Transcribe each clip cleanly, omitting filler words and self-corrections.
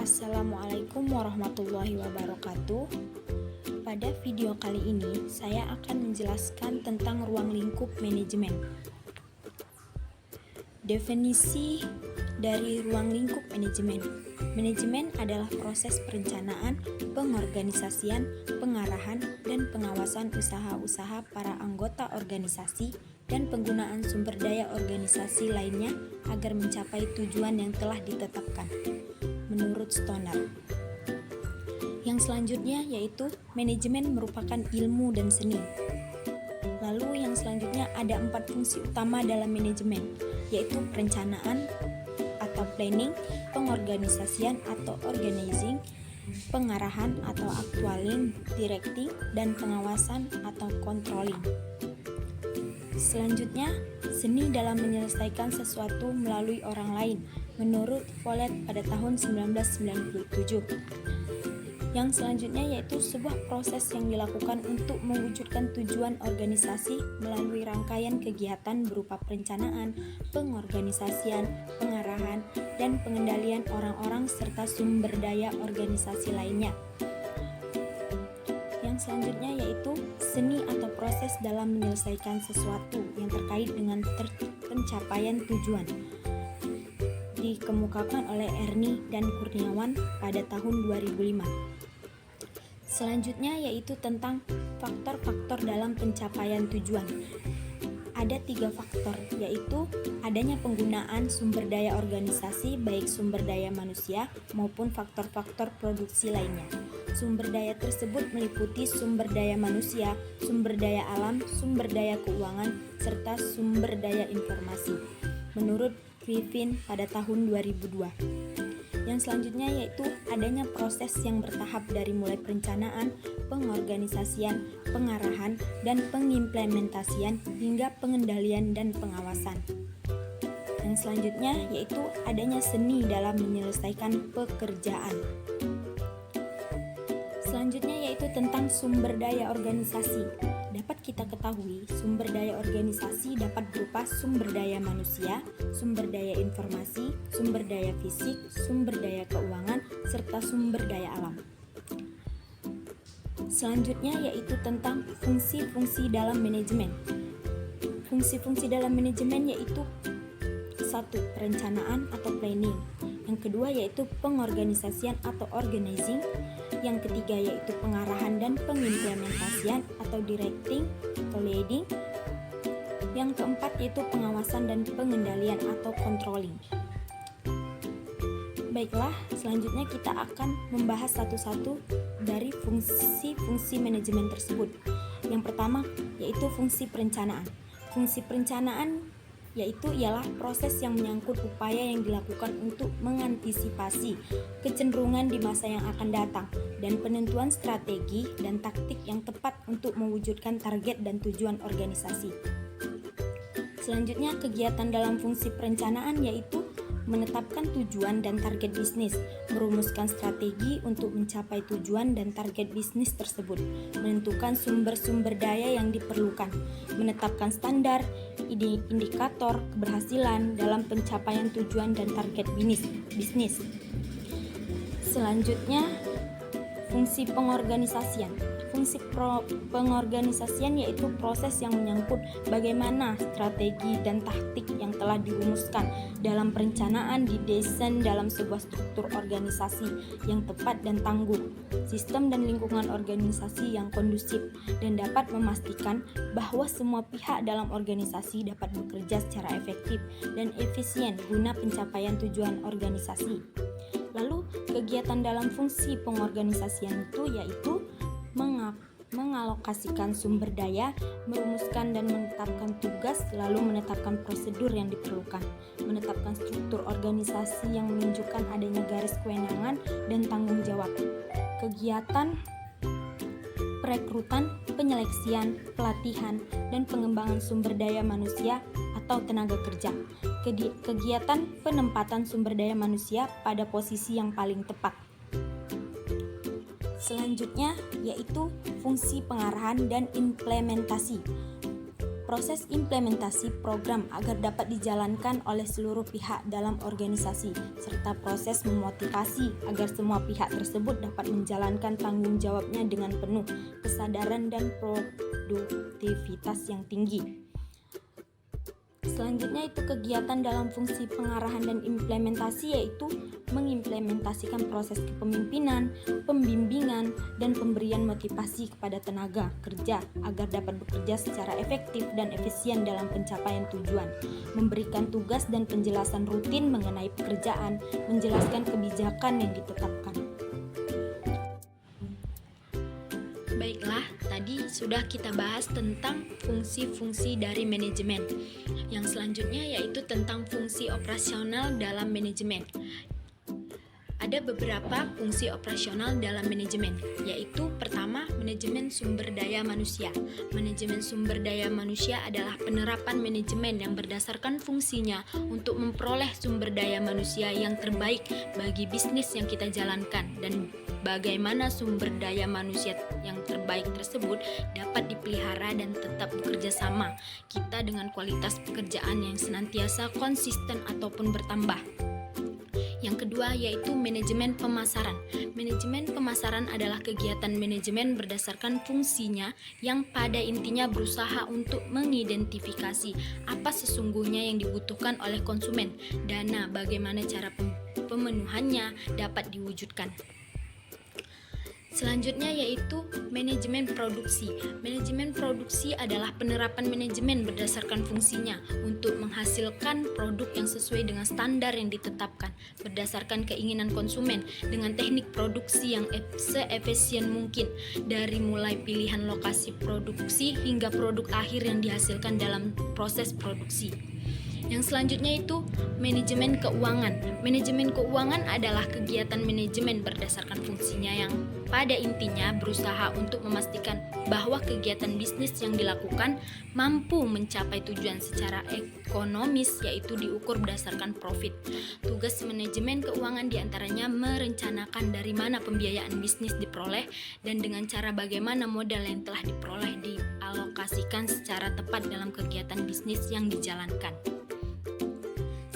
Assalamualaikum warahmatullahi wabarakatuh. Pada video kali ini, saya akan menjelaskan tentang ruang lingkup manajemen. Definisi dari ruang lingkup manajemen. Manajemen adalah proses perencanaan, pengorganisasian, pengarahan, dan pengawasan usaha-usaha para anggota organisasi dan penggunaan sumber daya organisasi lainnya agar mencapai tujuan yang telah ditetapkan menurut Stoner. Yang selanjutnya yaitu manajemen merupakan ilmu dan seni. Lalu yang selanjutnya ada 4 fungsi utama dalam manajemen, yaitu perencanaan atau planning, pengorganisasian atau organizing, pengarahan atau actualing, directing, dan pengawasan atau controlling. Selanjutnya, seni dalam menyelesaikan sesuatu melalui orang lain menurut Follett pada tahun 1997. Yang selanjutnya yaitu sebuah proses yang dilakukan untuk mewujudkan tujuan organisasi melalui rangkaian kegiatan berupa perencanaan, pengorganisasian, pengarahan, dan pengendalian orang-orang serta sumber daya organisasi lainnya. Yang selanjutnya yaitu seni atau proses dalam menyelesaikan sesuatu yang terkait dengan pencapaian tujuan, dikemukakan oleh Ernie dan Kurniawan pada tahun 2005. Selanjutnya yaitu tentang faktor-faktor dalam pencapaian tujuan. Ada 3 faktor, yaitu adanya penggunaan sumber daya organisasi baik sumber daya manusia maupun faktor-faktor produksi lainnya. Sumber daya tersebut meliputi sumber daya manusia, sumber daya alam, sumber daya keuangan, serta sumber daya informasi. Menurut Griffin pada tahun 2002. Yang selanjutnya yaitu adanya proses yang bertahap dari mulai perencanaan, pengorganisasian, pengarahan, dan pengimplementasian hingga pengendalian dan pengawasan. Yang selanjutnya yaitu adanya seni dalam menyelesaikan pekerjaan. Selanjutnya yaitu tentang sumber daya organisasi. Dapat kita ketahui, sumber daya organisasi dapat berupa sumber daya manusia, sumber daya informasi, sumber daya fisik, sumber daya keuangan, serta sumber daya alam. Selanjutnya yaitu tentang fungsi-fungsi dalam manajemen. Fungsi-fungsi dalam manajemen yaitu 1. Perencanaan atau planning. Yang kedua yaitu pengorganisasian atau organizing. Yang ketiga yaitu pengarahan dan pengimplementasian atau directing atau leading. Yang keempat yaitu pengawasan dan pengendalian atau controlling. Baiklah, selanjutnya kita akan membahas satu-satu dari fungsi-fungsi manajemen tersebut. Yang pertama yaitu fungsi perencanaan. Fungsi perencanaan yaitu ialah proses yang menyangkut upaya yang dilakukan untuk mengantisipasi kecenderungan di masa yang akan datang dan penentuan strategi dan taktik yang tepat untuk mewujudkan target dan tujuan organisasi. Selanjutnya, kegiatan dalam fungsi perencanaan yaitu menetapkan tujuan dan target bisnis, merumuskan strategi untuk mencapai tujuan dan target bisnis tersebut, menentukan sumber-sumber daya yang diperlukan, menetapkan standar, indikator keberhasilan dalam pencapaian tujuan dan target bisnis. Selanjutnya, fungsi pengorganisasian. Fungsi pengorganisasian yaitu proses yang menyangkut bagaimana strategi dan taktik yang telah dirumuskan dalam perencanaan didesain dalam sebuah struktur organisasi yang tepat dan tangguh, sistem dan lingkungan organisasi yang kondusif, dan dapat memastikan bahwa semua pihak dalam organisasi dapat bekerja secara efektif dan efisien guna pencapaian tujuan organisasi. Lalu, kegiatan dalam fungsi pengorganisasian itu yaitu mengalokasikan sumber daya, merumuskan dan menetapkan tugas, lalu menetapkan prosedur yang diperlukan, menetapkan struktur organisasi yang menunjukkan adanya garis kewenangan dan tanggung jawab, kegiatan perekrutan, penyeleksian, pelatihan, dan pengembangan sumber daya manusia atau tenaga kerja, kegiatan penempatan sumber daya manusia pada posisi yang paling tepat. Selanjutnya yaitu fungsi pengarahan dan implementasi. proses implementasi program agar dapat dijalankan oleh seluruh pihak dalam organisasi, serta proses memotivasi agar semua pihak tersebut dapat menjalankan tanggung jawabnya dengan penuh kesadaran dan produktivitas yang tinggi. Selanjutnya itu kegiatan dalam fungsi pengarahan dan implementasi, yaitu mengimplementasikan proses kepemimpinan, pembimbingan, dan pemberian motivasi kepada tenaga kerja agar dapat bekerja secara efektif dan efisien dalam pencapaian tujuan, memberikan tugas dan penjelasan rutin mengenai pekerjaan, menjelaskan kebijakan yang ditetapkan. Baiklah, tadi sudah kita bahas tentang fungsi-fungsi dari manajemen. Yang selanjutnya yaitu tentang fungsi operasional dalam manajemen. Ada beberapa fungsi operasional dalam manajemen, yaitu pertama, manajemen sumber daya manusia. Manajemen sumber daya manusia adalah penerapan manajemen yang berdasarkan fungsinya untuk memperoleh sumber daya manusia yang terbaik bagi bisnis yang kita jalankan, dan bagaimana sumber daya manusia yang terbaik tersebut dapat dipelihara dan tetap bekerja sama kita dengan kualitas pekerjaan yang senantiasa konsisten ataupun bertambah. Yang kedua yaitu manajemen pemasaran. Manajemen pemasaran adalah kegiatan manajemen berdasarkan fungsinya yang pada intinya berusaha untuk mengidentifikasi apa sesungguhnya yang dibutuhkan oleh konsumen, dana bagaimana cara pemenuhannya dapat diwujudkan. Selanjutnya yaitu manajemen produksi. Manajemen produksi adalah penerapan manajemen berdasarkan fungsinya untuk menghasilkan produk yang sesuai dengan standar yang ditetapkan berdasarkan keinginan konsumen dengan teknik produksi yang seefisien mungkin, dari mulai pilihan lokasi produksi hingga produk akhir yang dihasilkan dalam proses produksi. Yang selanjutnya itu manajemen keuangan. Manajemen keuangan adalah kegiatan manajemen berdasarkan fungsinya yang pada intinya berusaha untuk memastikan bahwa kegiatan bisnis yang dilakukan mampu mencapai tujuan secara ekonomis, yaitu diukur berdasarkan profit. Tugas manajemen keuangan diantaranya merencanakan dari mana pembiayaan bisnis diperoleh dan dengan cara bagaimana modal yang telah diperoleh dialokasikan secara tepat dalam kegiatan bisnis yang dijalankan.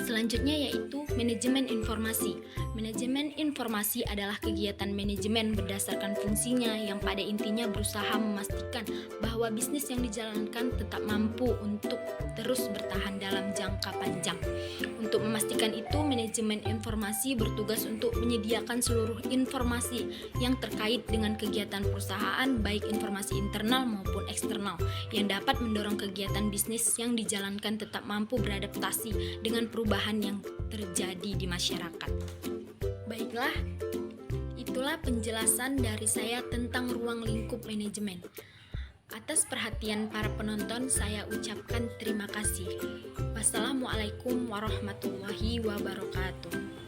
Selanjutnya yaitu manajemen informasi. Manajemen informasi adalah kegiatan manajemen berdasarkan fungsinya yang pada intinya berusaha memastikan bahwa bisnis yang dijalankan tetap mampu untuk terus bertahan dalam jangka panjang. Untuk memastikan itu, manajemen informasi bertugas untuk menyediakan seluruh informasi yang terkait dengan kegiatan perusahaan, baik informasi internal maupun eksternal, yang dapat mendorong kegiatan bisnis yang dijalankan tetap mampu beradaptasi dengan perubahan yang terjadi di masyarakat. Baiklah, itulah penjelasan dari saya tentang ruang lingkup manajemen. Atas perhatian para penonton, saya ucapkan terima kasih. Wassalamualaikum warahmatullahi wabarakatuh.